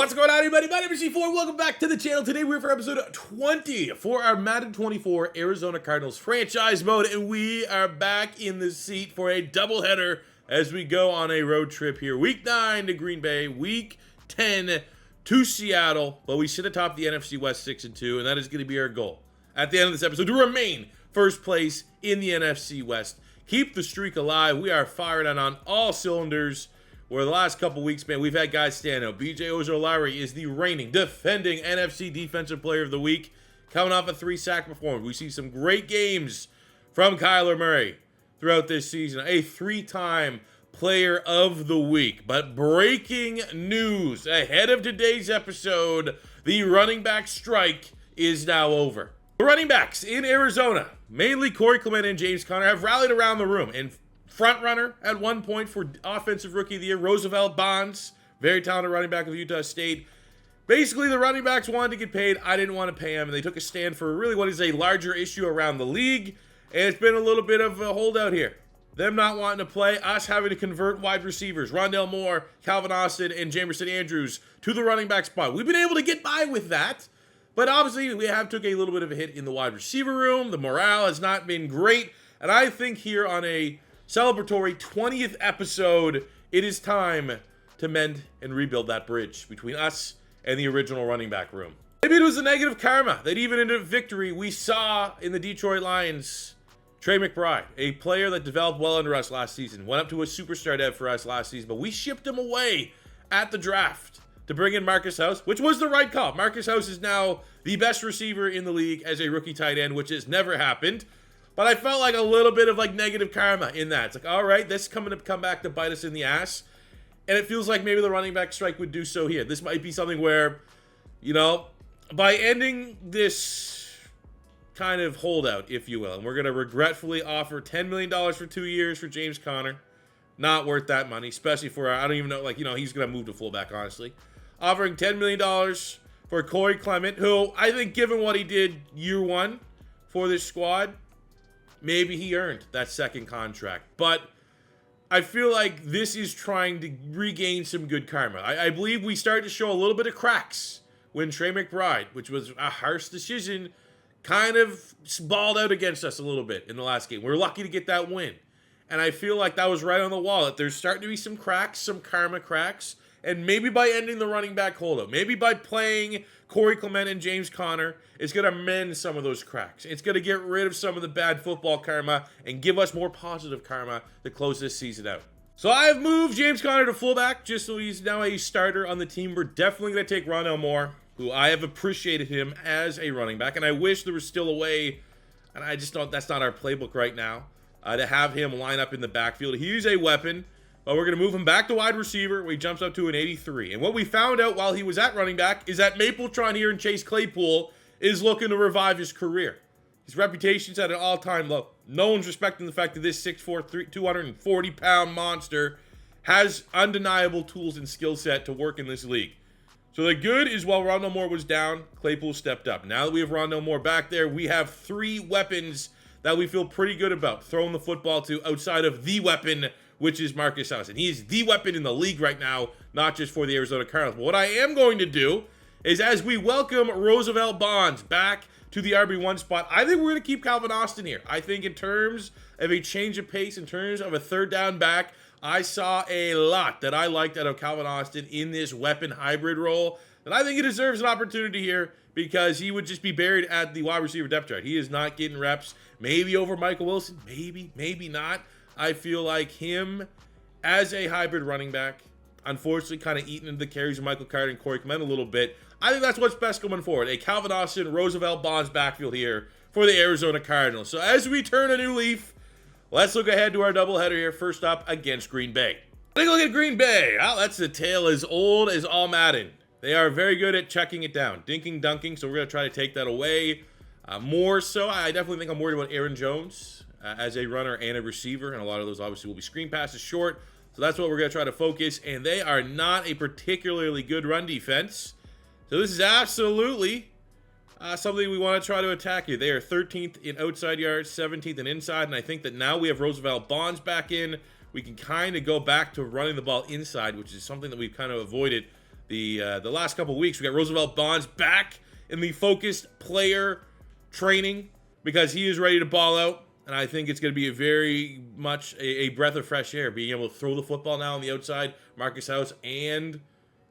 What's going on, everybody? My name is G4. Welcome back to the channel. Today we're for episode 20 for our Madden 24 Arizona Cardinals franchise mode, and we are back in the seat for a doubleheader as we go on a road trip here. Week 9 to Green Bay, Week 10 to Seattle, but we sit atop the NFC West 6-2, and that is going to be our goal at the end of this episode to remain first place in the NFC West. Keep the streak alive. We are firing on all cylinders. Where the last couple weeks, man, we've had guys stand out. B.J. Ojolari is the reigning, defending NFC Defensive Player of the Week, coming off a 3-sack performance. We see some great games from Kyler Murray throughout this season. A 3-time Player of the Week. But breaking news ahead of today's episode, the running back strike is now over. The running backs in Arizona, mainly Corey Clement and James Conner, have rallied around the room. And front runner at one point for Offensive Rookie of the Year, Roosevelt Bonds, very talented running back of Utah State. Basically, the running backs wanted to get paid. I didn't want to pay him, and they took a stand for really what is a larger issue around the league, and it's been a little bit of a holdout here. Them not wanting to play, us having to convert wide receivers, Rondale Moore, Calvin Austin, and Jamerson Andrews to the running back spot. We've been able to get by with that, but obviously we have took a little bit of a hit in the wide receiver room. The morale has not been great, and I think here on a celebratory 20th episode, it is time to mend and rebuild that bridge between us and the original running back room. Maybe it was the negative karma that even in a victory we saw in the Detroit Lions. Trey McBride, a player that developed well under us last season, went up to a superstar dev for us last season, but we shipped him away at the draft to bring in Marcus House, which was the right call. Marcus House is now the best receiver in the league as a rookie tight end, which has never happened. But I felt like a little bit of like negative karma in that. It's like, all right, this is coming to come back to bite us in the ass. And it feels like maybe the running back strike would do so here. This might be something where, you know, by ending this kind of holdout, if you will, and we're going to regretfully offer $10 million for 2 years for James Conner. Not worth that money, especially for, I don't even know, like, you know, he's going to move to fullback, honestly. Offering $10 million for Corey Clement, who I think given what he did year one for this squad, maybe he earned that second contract. But I feel like this is trying to regain some good karma. I believe we started to show a little bit of cracks when Trey McBride, which was a harsh decision, kind of balled out against us a little bit in the last game. We were lucky to get that win. And I feel like that was right on the wall, that there's starting to be some cracks, some karma cracks. And maybe by ending the running back holdout, maybe by playing Corey Clement and James Conner, it's going to mend some of those cracks. It's going to get rid of some of the bad football karma and give us more positive karma to close this season out. So I have moved James Conner to fullback just so he's now a starter on the team. We're definitely going to take Rondale Moore, who I have appreciated him as a running back. And I wish there was still a way, and I just don't, that's not our playbook right now, to have him line up in the backfield. He's a weapon. But we're going to move him back to wide receiver, where he jumps up to an 83. And what we found out while he was at running back is that Mapletron here and Chase Claypool is looking to revive his career. His reputation's at an all-time low. No one's respecting the fact that this 6'4", 240-pound monster has undeniable tools and skill set to work in this league. So the good is while Rondale Moore was down, Claypool stepped up. Now that we have Rondale Moore back there, we have 3 weapons that we feel pretty good about throwing the football to outside of the weapon, which is Marcus House. And he is the weapon in the league right now, not just for the Arizona Cardinals. But what I am going to do is as we welcome Roosevelt Bonds back to the RB1 spot, I think we're going to keep Calvin Austin here. I think in terms of a change of pace, in terms of a third down back, I saw a lot that I liked out of Calvin Austin in this weapon hybrid role. And I think he deserves an opportunity here because he would just be buried at the wide receiver depth chart. He is not getting reps. Maybe over Michael Wilson. Maybe not. I feel like him as a hybrid running back, unfortunately kind of eating into the carries of Michael Carter and Corey Clement a little bit. I think that's what's best going forward. A Calvin Austin, Roosevelt Bonds backfield here for the Arizona Cardinals. So as we turn a new leaf, let's look ahead to our doubleheader here. First up against Green Bay. Take a look at Green Bay. Well, that's a tale as old as all Madden. They are very good at checking it down. Dinking, dunking, so we're going to try to take that away. More so, I definitely think I'm worried about Aaron Jones as a runner and a receiver, and a lot of those obviously will be screen passes short. So that's what we're going to try to focus, and they are not a particularly good run defense. So this is absolutely something we want to try to attack here. They are 13th in outside yards, 17th in inside, and I think that now we have Roosevelt Bonds back in. We can kind of go back to running the ball inside, which is something that we've kind of avoided the last couple weeks. We got Roosevelt Bonds back in the focused player training because he is ready to ball out. And I think it's going to be a very much a breath of fresh air, being able to throw the football now on the outside, Marcus House and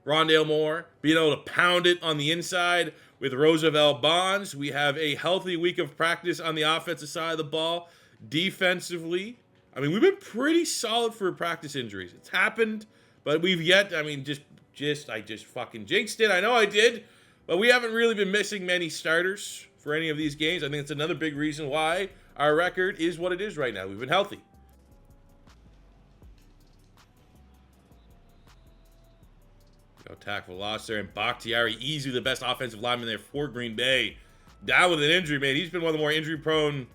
Rondale Moore, being able to pound it on the inside with Roosevelt Bonds. We have a healthy week of practice on the offensive side of the ball. Defensively, I mean, we've been pretty solid for practice injuries. It's happened, but we've yet, I mean, I just fucking jinxed it. I know I did, but we haven't really been missing many starters for any of these games. I think it's another big reason why our record is what it is right now. We've been healthy. Go tackle loss there, and Bakhtiari, easily the best offensive lineman there for Green Bay. Down with an injury, man. He's been one of the more injury-prone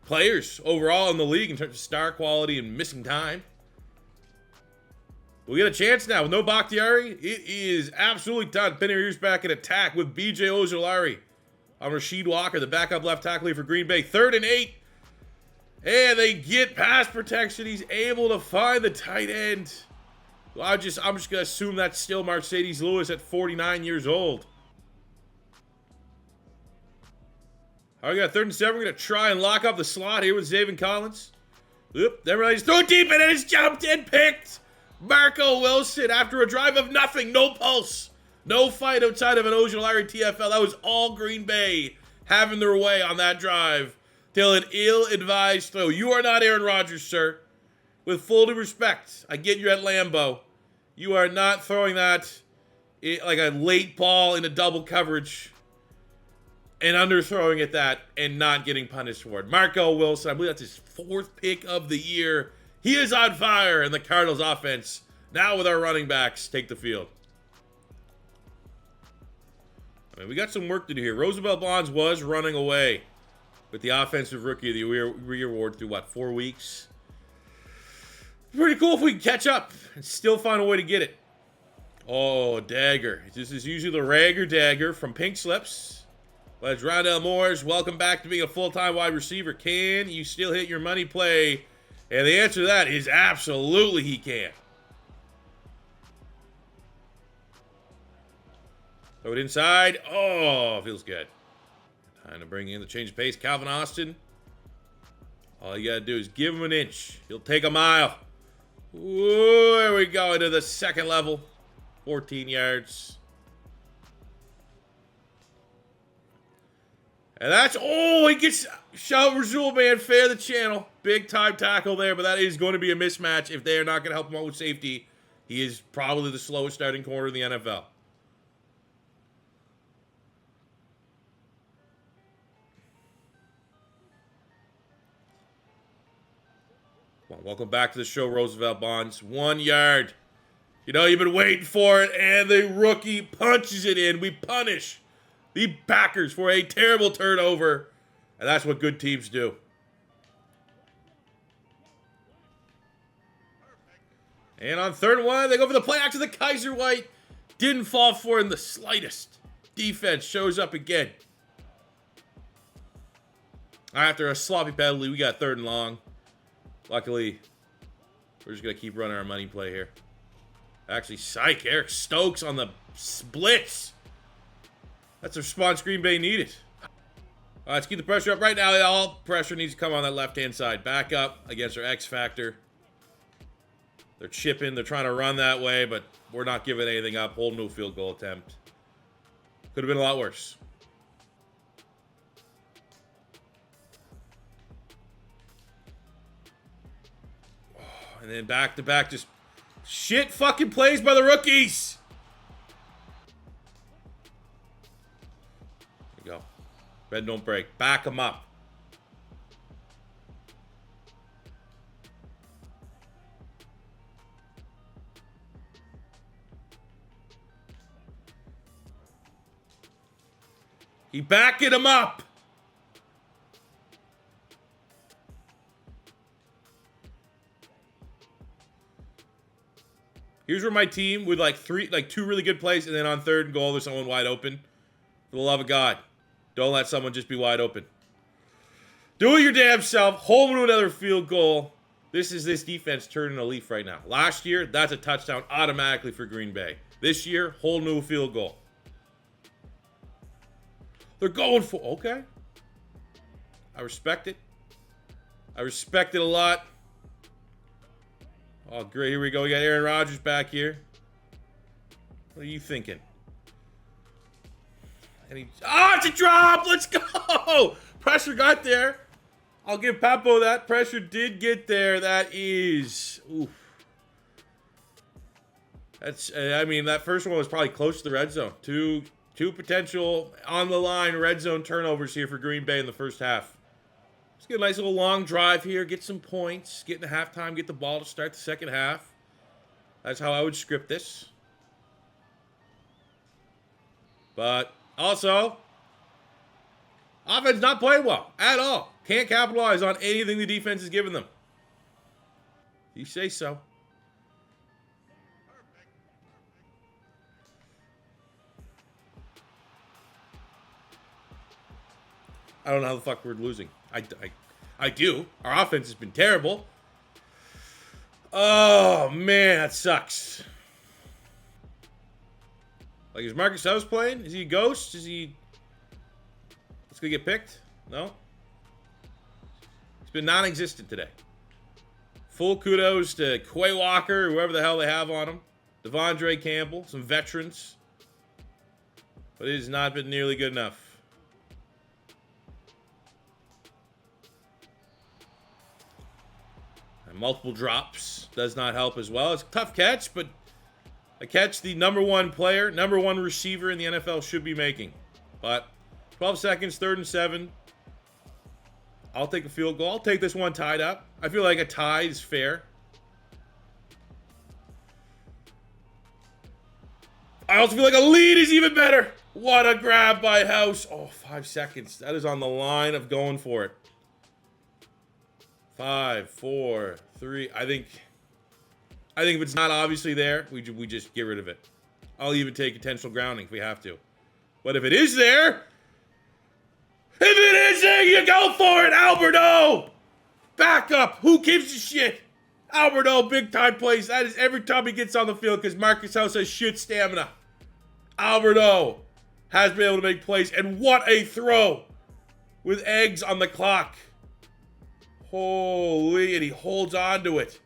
players overall in the league in terms of star quality and missing time. We get a chance now with no Bakhtiari. It is absolutely done. Pinning ears back in attack with B.J. Ojulari on Rasheed Walker, the backup left tackle for Green Bay. 3rd and 8. And they get pass protection. He's able to find the tight end. Well, I'm just going to assume that's still Mercedes Lewis at 49 years old. All right, we got 3rd and 7. We're going to try and lock up the slot here with Zaven Collins. Oop, then realizes throw it deep, and it is jumped and picked. Marco Wilson after a drive of nothing, no pulse, no fight outside of an Ojulari TFL. That was all Green Bay having their way on that drive till an ill-advised throw. You are not Aaron Rodgers, sir. With full due respect, I get you at Lambeau. You are not throwing that like a late ball into double coverage and underthrowing at that and not getting punished for it. Marco Wilson, I believe that's his 4th pick of the year. He is on fire, and the Cardinals offense, now with our running backs, take the field. I mean, we got some work to do here. Roosevelt Bonds was running away with the Offensive Rookie of the Year award through, what, 4 weeks? Pretty cool if we can catch up and still find a way to get it. Oh, dagger. This is usually the rag or dagger from Pink Slips. But it's Rondale Moore's. Welcome back to being a full-time wide receiver. Can you still hit your money play? And the answer to that is absolutely he can. Throw it inside. Oh, feels good. Time to bring in the change of pace. Calvin Austin. All you got to do is give him an inch. He'll take a mile. Ooh, there we go into the 2nd level. 14 yards. And that's, oh, he gets, shout Razul, man, fair the channel. Big time tackle there, but that is going to be a mismatch if they are not going to help him out with safety. He is probably the slowest starting corner in the NFL. Well, welcome back to the show, Roosevelt Bonds. 1 yard. You know, you've been waiting for it, and the rookie punches it in. We punish the Packers for a terrible turnover, and that's what good teams do. And on 3rd and 1, they go for the play action to the Kaiser White. Didn't fall for it in the slightest. Defense shows up again. After a sloppy penalty, we got 3rd and long. Luckily, we're just going to keep running our money play here. Actually, psych, Eric Stokes on the splits. That's the response Green Bay needed. Let's keep the pressure up right now. All pressure needs to come on that left-hand side. Back up against our X factor. They're chipping. They're trying to run that way, but we're not giving anything up. Hold no field goal attempt. Could have been a lot worse. And then back-to-back, just shit fucking plays by the rookies. There you go. Red don't break. Back them up. He backing him up. Here's where my team with two really good plays, and then on 3rd and goal, there's someone wide open. For the love of God, don't let someone just be wide open. Do it your damn self. Hold them to another field goal. This is this defense turning a leaf right now. Last year, that's a touchdown automatically for Green Bay. This year, whole new field goal. They're going for... Okay. I respect it. I respect it a lot. Oh, great. Here we go. We got Aaron Rodgers back here. What are you thinking? It's a drop! Let's go! Pressure got there. I'll give Papo that. Pressure did get there. That is... Oof. That's... I mean, that first one was probably close to the red zone. Two potential on-the-line red zone turnovers here for Green Bay in the first half. Let's get a nice little long drive here. Get some points. Get into halftime. Get the ball to start the second half. That's how I would script this. But... Also, offense not playing well at all. Can't capitalize on anything the defense is giving them. You say so. I don't know how the fuck we're losing. I do. Our offense has been terrible. Oh, man, that sucks. Like, is Marcus House playing? Is he a ghost? Is he... It's gonna get picked? No? It's been non-existent today. Full kudos to Quay Walker, whoever the hell they have on him. Devondre Campbell, some veterans. But it has not been nearly good enough. And multiple drops does not help as well. It's a tough catch, but... a catch the number one player, number one receiver in the NFL should be making. But 12 seconds, 3rd and 7. I'll take a field goal. I'll take this one tied up. I feel like a tie is fair. I also feel like a lead is even better. What a grab by House. Oh, 5 seconds. That is on the line of going for it. 5, 4, 3. I think if it's not obviously there, we just get rid of it. I'll even take intentional grounding if we have to. But if it is there, you go for it, Alberto! Back up. Who gives a shit? Alberto, big time plays. That is every time he gets on the field because Marcus House has shit stamina. Alberto has been able to make plays. And what a throw with eggs on the clock. Holy, and he holds on to it.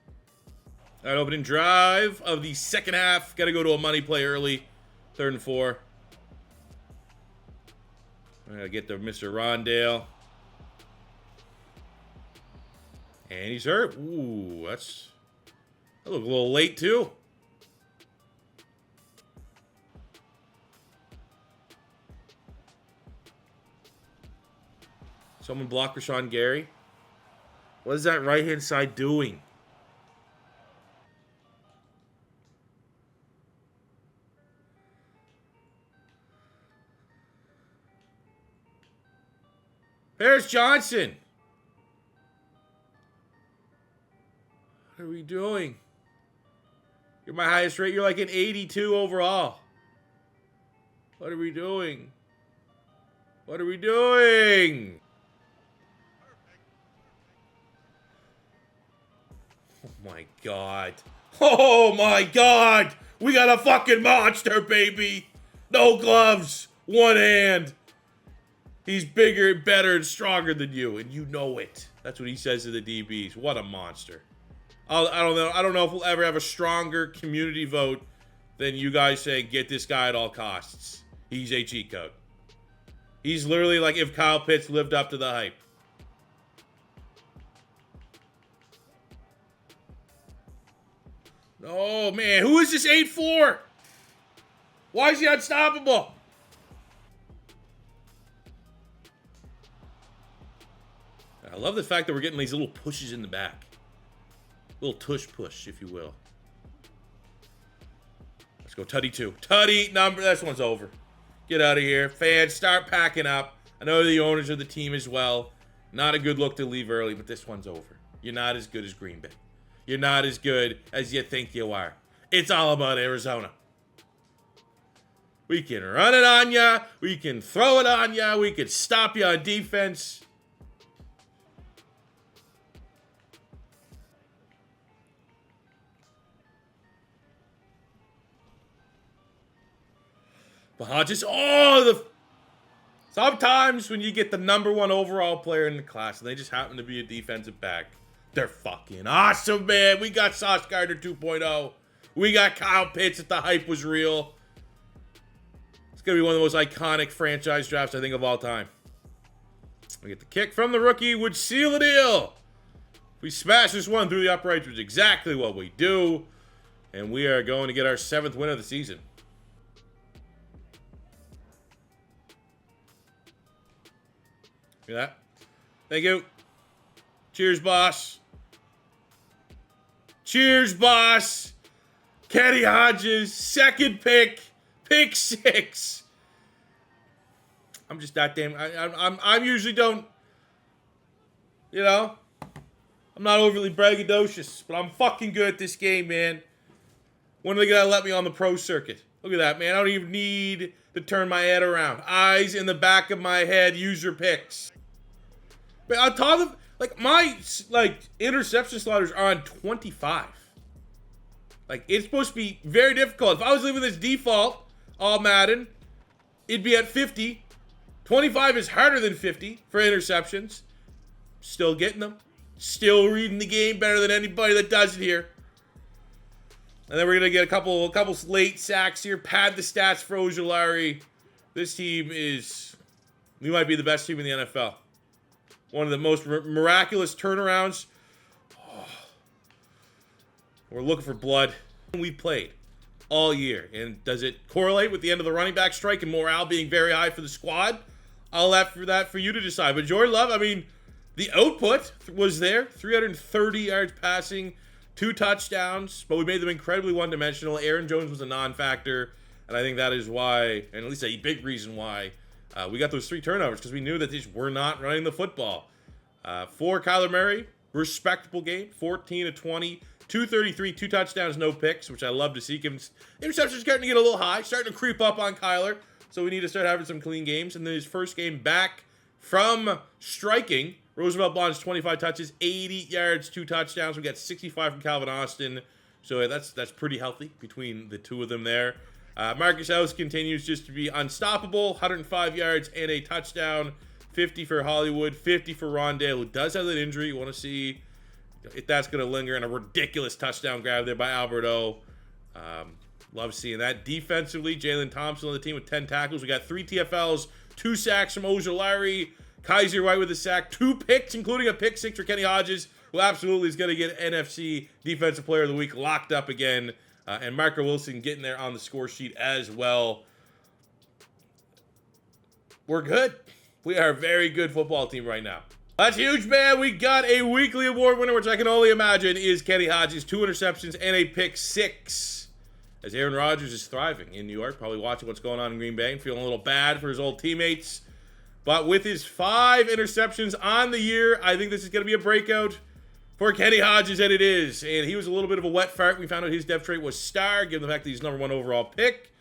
All right, opening drive of the second half. Got to go to a money play early. 3rd and 4. I got to get to Mr. Rondale. And he's hurt. Ooh, that looked a little late, too. Someone block Rashawn Gary. What is that right-hand side doing? Paris Johnson. What are we doing? You're my highest rate. You're like an 82 overall. What are we doing? What are we doing? Oh my God. Oh my God. We got a fucking monster, baby. No gloves. One hand. He's bigger, better, and stronger than you, and you know it. That's what he says to the DBs. What a monster. I don't know if we'll ever have a stronger community vote than you guys saying, get this guy at all costs. He's a cheat code. He's literally like if Kyle Pitts lived up to the hype. Oh, man. Who is this 8-4? Why is he unstoppable? I love the fact that we're getting these little pushes in the back. Little tush push, if you will. Let's go Tutty 2. Tutty number. This one's over. Get out of here. Fans, start packing up. I know the owners of the team as well. Not a good look to leave early, but this one's over. You're not as good as Green Bay. You're not as good as you think you are. It's all about Arizona. We can run it on ya. We can throw it on ya. We can stop you on defense. Hodges. Sometimes when you get the #1 overall player in the class and they just happen to be a defensive back, they're fucking awesome, man. We got Sauce Gardner 2.0. We got Kyle Pitts if the hype was real. It's going to be one of the most iconic franchise drafts, I think, of all time. We get the kick from the rookie, would seal the deal. We smash this one through the uprights, which is exactly what we do. And we are going to get our 7th win of the season. Look at that. Thank you. Cheers, boss. Cheers, boss. Kenny Hodges, 2nd pick. Pick 6. I'm just that damn. I'm usually don't. You know, I'm not overly braggadocious, but I'm fucking good at this game, man. When are they gonna let me on the pro circuit? Look at that, man. I don't even need to turn my head around. Eyes in the back of my head. User picks. But on top of my interception sliders are on 25. It's supposed to be very difficult. If I was leaving this default all Madden, it'd be at 50. 25 is harder than 50 for interceptions. Still getting them. Still reading the game better than anybody that does it here. And then we're going to get a couple late sacks here. Pad the stats for Ojulari. This team we might be the best team in the NFL. One of the most miraculous turnarounds. Oh. We're looking for blood. We've played all year. And does it correlate with the end of the running back strike and morale being very high for the squad? I'll leave that for you to decide. But Jordan Love, the output was there. 330 yards passing, 2 touchdowns, but we made them incredibly one-dimensional. Aaron Jones was a non-factor, and I think that is why, and at least a big reason why, we got those 3 turnovers, because we knew that these were not running the football. For Kyler Murray, respectable game, 14 of 20, 233, 2 touchdowns, no picks, which I love to see. Interceptions starting to get a little high, starting to creep up on Kyler, so we need to start having some clean games. And then his first game back from striking, Roosevelt Bond's 25 touches, 80 yards, 2 touchdowns. We got 65 from Calvin Austin. So that's pretty healthy between the 2 of them there. Marcus House continues just to be unstoppable. 105 yards and a touchdown. 50 for Hollywood. 50 for Rondale, who does have that injury. You want to see if that's going to linger. And a ridiculous touchdown grab there by Alberto. Love seeing that. Defensively, Jalen Thompson on the team with 10 tackles. We got 3 TFLs, 2 sacks from Ojulari. Kaiser White with a sack, 2 picks, including a pick 6 for Kenny Hodges, who absolutely is going to get NFC Defensive Player of the Week locked up again. And Marco Wilson getting there on the score sheet as well. We're good. We are a very good football team right now. That's huge, man. We got a weekly award winner, which I can only imagine is Kenny Hodges. 2 interceptions and a pick 6. As Aaron Rodgers is thriving in New York, probably watching what's going on in Green Bay and feeling a little bad for his old teammates. But with his 5 interceptions on the year, I think this is going to be a breakout for Kenny Hodges, and it is. And he was a little bit of a wet fart. We found out his depth trait was star, given the fact that he's #1 overall pick.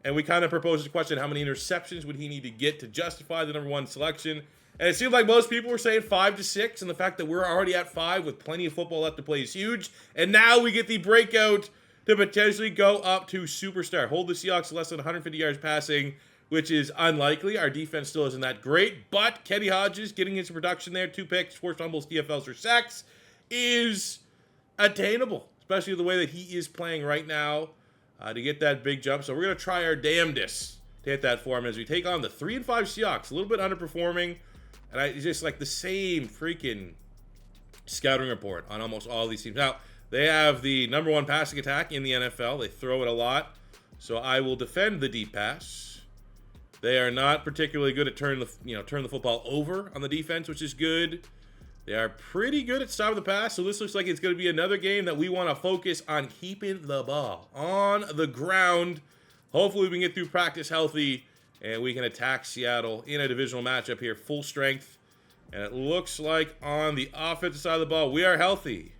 And we kind of proposed the question, how many interceptions would he need to get to justify the #1 selection? And it seemed like most people were saying 5 to 6, and the fact that we're already at 5 with plenty of football left to play is huge. And now we get the breakout to potentially go up to superstar. Hold the Seahawks to less than 150 yards passing, which is unlikely. Our defense still isn't that great, but Kenny Hodges getting into production there, 2 picks, 4 fumbles, TFLs, or sacks, is attainable, especially the way that he is playing right now to get that big jump. So we're going to try our damnedest to hit that for him as we take on the 3-5 Seahawks, a little bit underperforming, and it's just like the same freaking scouting report on almost all these teams. Now, they have the #1 passing attack in the NFL. They throw it a lot, so I will defend the deep pass. They are not particularly good at turn the football over on the defense, which is good. They are pretty good at stopping the pass, so this looks like it's going to be another game that we want to focus on keeping the ball on the ground. Hopefully we can get through practice healthy, and we can attack Seattle in a divisional matchup here, full strength. And it looks like on the offensive side of the ball, we are healthy.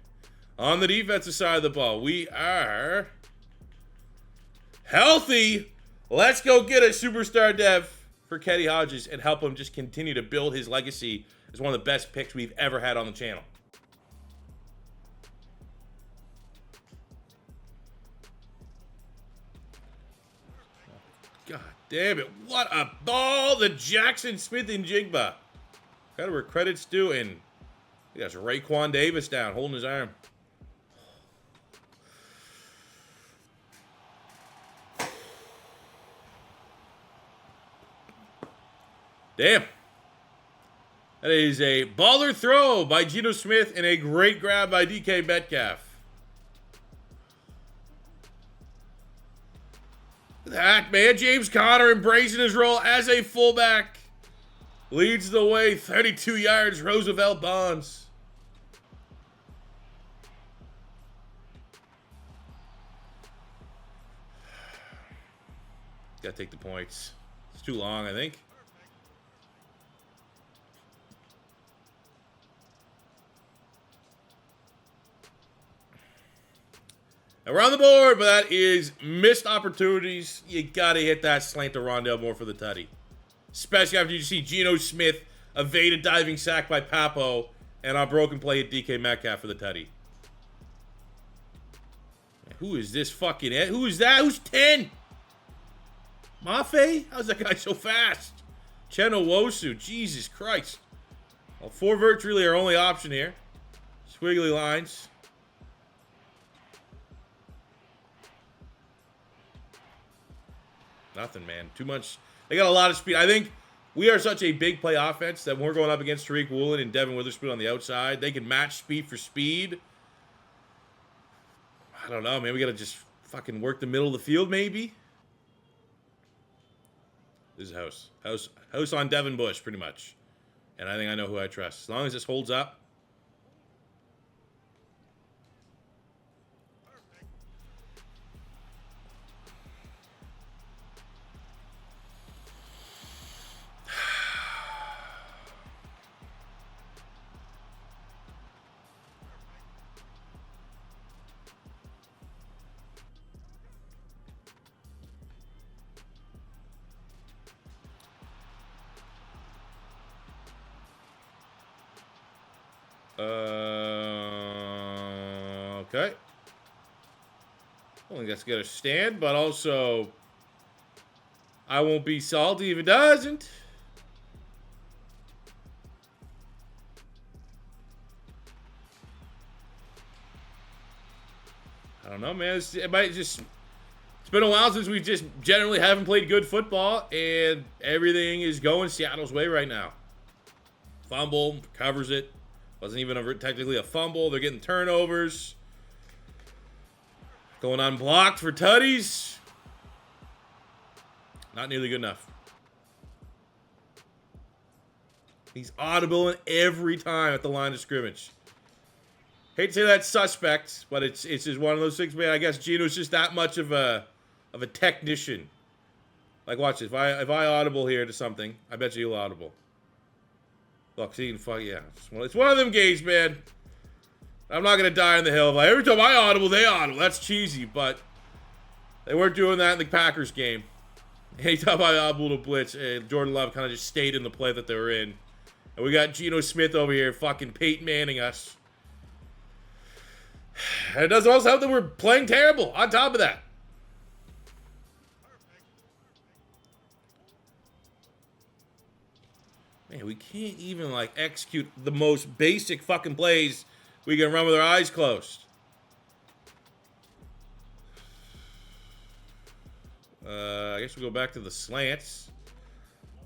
On the defensive side of the ball, we are healthy. Let's go get a superstar dev for Kenny Hodges and help him just continue to build his legacy as one of the best picks we've ever had on the channel. God damn it. What a ball. The Jackson Smith and Jigba. Kind of where credit's due. And that's Raekwon Davis down, holding his arm. Damn. That is a baller throw by Geno Smith and a great grab by DK Metcalf. Look at that, man. James Conner embracing his role as a fullback. Leads the way, 32 yards, Roosevelt Bonds. Gotta take the points. It's too long, I think. And we're on the board, but that is missed opportunities. You gotta hit that slant to Rondale Moore for the tutty. Especially after you see Geno Smith evade a diving sack by Papo, and on broken play at DK Metcalf for the tutty. Who is this fucking Ed? Who is that? Who's 10? Mafe? How's that guy so fast? Cheno Wosu. Jesus Christ. Well, 4 verts really our only option here. Squiggly lines. Nothing, man. Too much. They got a lot of speed. I think we are such a big play offense that when we're going up against Tariq Woolen and Devin Witherspoon on the outside, they can match speed for speed. I don't know, man. We got to just fucking work the middle of the field, maybe. This is house on Devin Bush, pretty much. And I think I know who I trust. As long as this holds up. Okay. I think that's going to stand, but also I won't be salty if it doesn't. I don't know, man. It might just... It's been a while since we just generally haven't played good football, and everything is going Seattle's way right now. Fumble, covers it. Wasn't even technically a fumble. They're getting turnovers. Going unblocked for tutties. Not nearly good enough. He's audible every time at the line of scrimmage. Hate to say that's suspect, but it's just one of those things, man. I guess Geno's just that much of a technician. Like, watch this. If I audible here to something, I bet you he'll audible. Look, see, fuck yeah. It's one of them games, man. I'm not going to die on the hill. Like, every time I audible, they audible. That's cheesy, but they weren't doing that in the Packers game. Anytime I audible to blitz, Jordan Love kind of just stayed in the play that they were in. And we got Geno Smith over here fucking Peyton Manning us. And it doesn't also help that we're playing terrible on top of that. Man, we can't even, like, execute the most basic fucking plays we can run with our eyes closed. I guess we'll go back to the slants.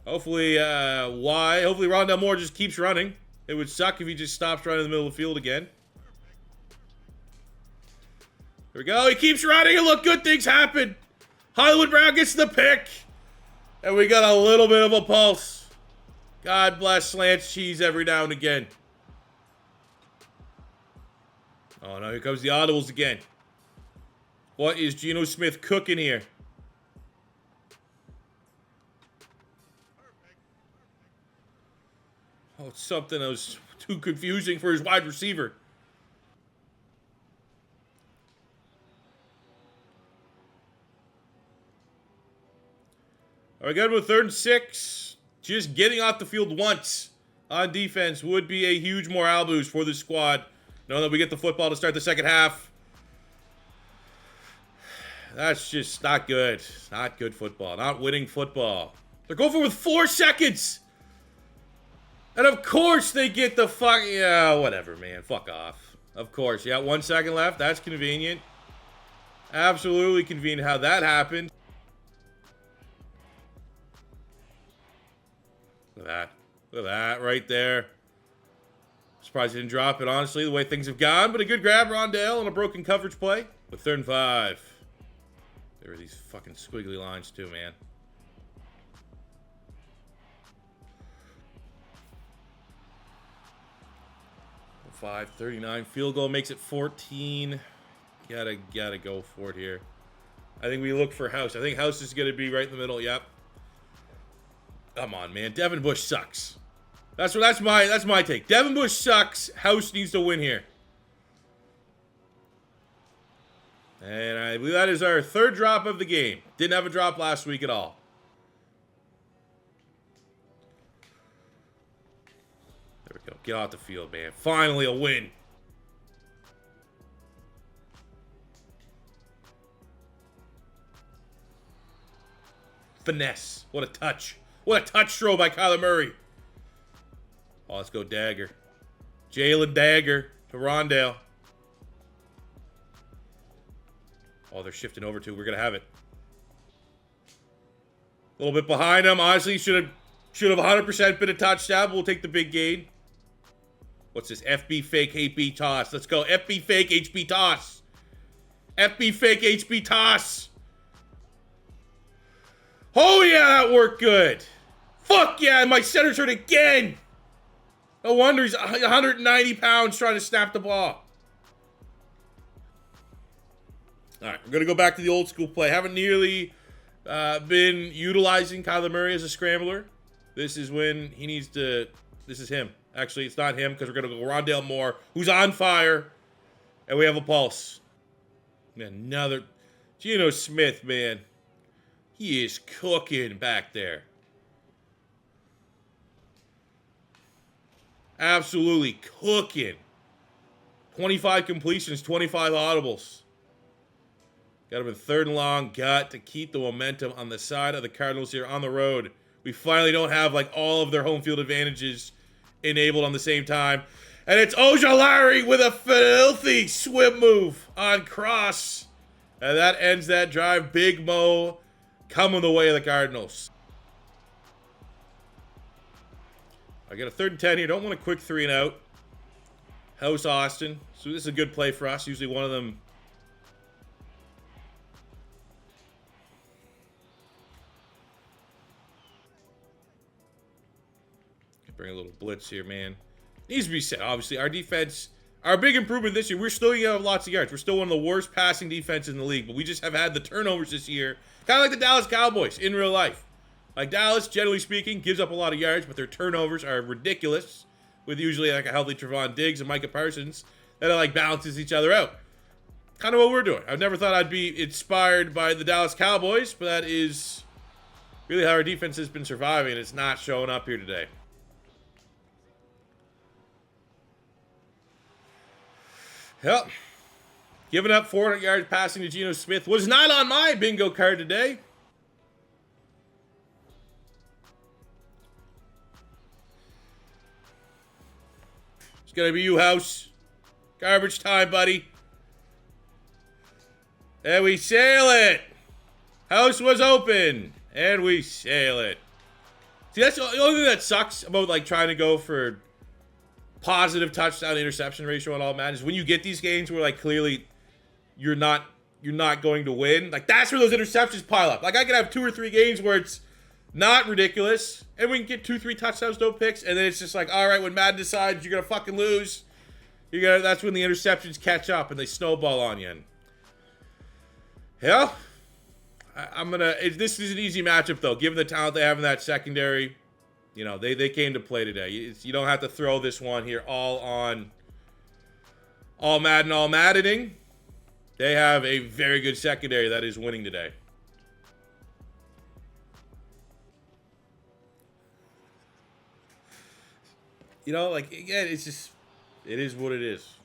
Hopefully, hopefully Rondale Moore just keeps running. It would suck if he just stops running in the middle of the field again. Here we go. He keeps running, and look, good things happen. Hollywood Brown gets the pick. And we got a little bit of a pulse. God bless Slants Cheese every now and again. Oh, no, here comes the audibles again. What is Geno Smith cooking here? Oh, it's something that was too confusing for his wide receiver. All right, good with 3rd and 6. Just getting off the field once on defense would be a huge morale boost for this squad. Knowing that we get the football to start the second half. That's just not good. Not good football. Not winning football. They're going for it with 4 seconds. And of course they get the fuck... Yeah, whatever, man. Fuck off. Of course. Yeah, 1 second left. That's convenient. Absolutely convenient how that happened. Look at that. Look at that right there. Surprised he didn't drop it, honestly, the way things have gone. But a good grab, Rondale, on a broken coverage play. With 3rd and 5. There are these fucking squiggly lines too, man. Five 39 field goal makes it 14. Gotta go for it here. I think we look for House. I think House is gonna be right in the middle. Yep. Come on, man. Devin Bush sucks. That's my take. Devin Bush sucks. House needs to win here. And I believe that is our 3rd drop of the game. Didn't have a drop last week at all. There we go. Get off the field, man. Finally a win. Finesse. What a touch. What a touch throw by Kyler Murray. Oh, let's go Dagger. Jalen Dagger to Rondale. Oh, they're shifting over to. We're going to have it. A little bit behind him. Honestly, should have 100% been a touchdown. But we'll take the big gain. What's this? FB fake HB toss. Let's go. FB fake HB toss. FB fake HB toss. Oh, yeah, that worked good. Fuck yeah, my center's hurt again. No wonder he's 190 pounds trying to snap the ball. All right, we're going to go back to the old school play. Haven't nearly been utilizing Kyler Murray as a scrambler. This is when he needs to... This is him. Actually, it's not him because we're going to go Rondale Moore, who's on fire. And we have a pulse. Man, another... Geno Smith, man. He is cooking back there. Absolutely cooking. 25 completions, 25 audibles. Got him in 3rd and long. Got to keep the momentum on the side of the Cardinals here on the road. We finally don't have like all of their home field advantages enabled on the same time. And it's Ojulari with a filthy swim move on cross. And that ends that drive. Big Mo coming the way of the Cardinals. I got a 3rd and 10 here. Don't want a quick 3 and out. House Austin. So this is a good play for us. Usually one of them. Bring a little blitz here, man. Needs to be said. Obviously, our defense, our big improvement this year, we're still going to have lots of yards. We're still one of the worst passing defenses in the league, but we just have had the turnovers this year. Kind of like the Dallas Cowboys in real life. Like Dallas, generally speaking, gives up a lot of yards, but their turnovers are ridiculous. With usually like a healthy Trevon Diggs and Micah Parsons. That like balances each other out. Kind of what we're doing. I've never thought I'd be inspired by the Dallas Cowboys, but that is really how our defense has been surviving. It's not showing up here today. Yep. Giving up 400 yards passing to Geno Smith was not on my bingo card today. It's going to be you, House. Garbage time, buddy. And we sail it. House was open. And we sail it. See, that's the only thing that sucks about like trying to go for positive touchdown interception ratio on all Madden is when you get these games where like clearly you're not going to win. Like that's where those interceptions pile up. Like I could have 2 or 3 games where it's not ridiculous and we can get 2-3 touchdowns, no picks, and then it's just like, all right, when Madden decides you're gonna fucking lose, that's when the interceptions catch up and they snowball on you. And, yeah, this is an easy matchup though, given the talent they have in that secondary. You know, they came to play today. You don't have to throw this one here all Madden, all Maddening. They have a very good secondary that is winning today. You know, like, again, it's just, it is what it is.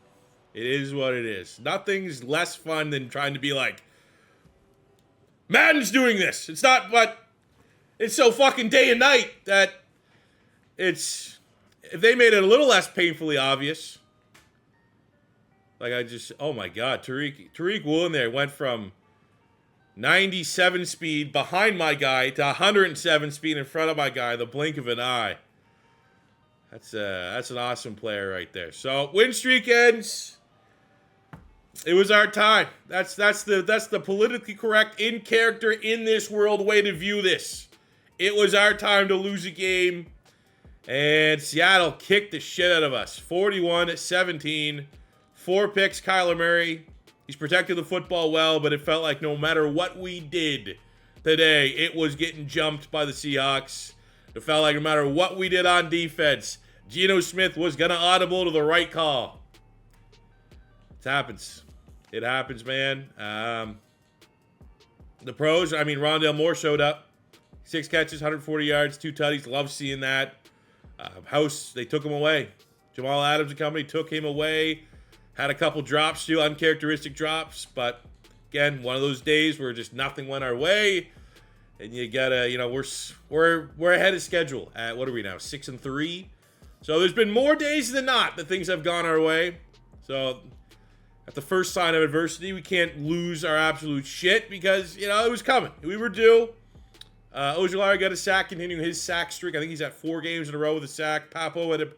It is what it is. Nothing's less fun than trying to be like, Madden's doing this. It's not, but it's so fucking day and night that it's, if they made it a little less painfully obvious, like oh my God, Tariq Woolen there went from 97 speed behind my guy to 107 speed in front of my guy, the blink of an eye. That's an awesome player right there. So win streak ends. It was our time. That's the politically correct, in character, in this world way to view this. It was our time to lose a game, and Seattle kicked the shit out of us. 41-17. 4 picks, Kyler Murray. He's protected the football well, but it felt like no matter what we did today, it was getting jumped by the Seahawks. It felt like no matter what we did on defense, Geno Smith was going to audible to the right call. It happens. It happens, man. The pros, Rondale Moore showed up. 6 catches, 140 yards, 2 tutties. Love seeing that. House, they took him away. Jamal Adams and company took him away. Had a couple drops too, uncharacteristic drops. But, again, one of those days where just nothing went our way. And you gotta, we're ahead of schedule at, what are we now, 6-3? So there's been more days than not that things have gone our way. So at the first sign of adversity, we can't lose our absolute shit because, it was coming. We were due. Ojulari got a sack, continuing his sack streak. I think he's at 4 games in a row with a sack. Papo had a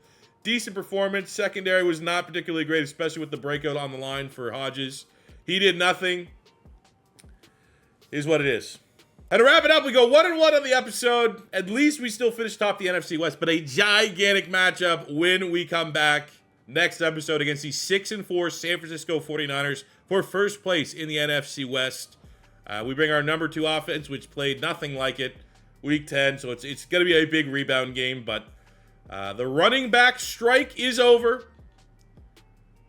decent performance. Secondary was not particularly great, especially with the breakout on the line for Hodges. He did nothing. Is what it is. And to wrap it up, we go 1-1 on the episode. At least we still finish top the NFC West, but a gigantic matchup when we come back next episode against the 6-4 San Francisco 49ers for first place in the NFC West. We bring our number 2 offense, which played nothing like it week 10, so it's going to be a big rebound game, but the running back strike is over.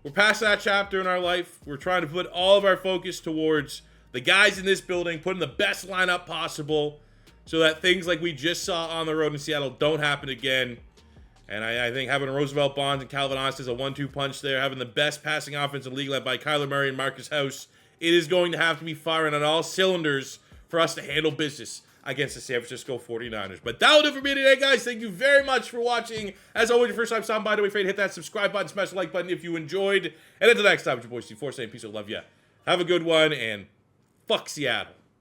We're past that chapter in our life. We're trying to put all of our focus towards the guys in this building, putting the best lineup possible so that things like we just saw on the road in Seattle don't happen again. And I think having Roosevelt Bonds and Calvin Austin as a 1-2 punch there, having the best passing offense in the league led by Kyler Murray and Marcus House, it is going to have to be firing on all cylinders for us to handle business against the San Francisco 49ers. But that will do for me today, guys. Thank you very much for watching. As always, your first time stopping by, don't be afraid to hit that subscribe button, smash the like button if you enjoyed. And until next time, it's your boy C4 saying peace and love ya. Have a good one, and fuck Seattle.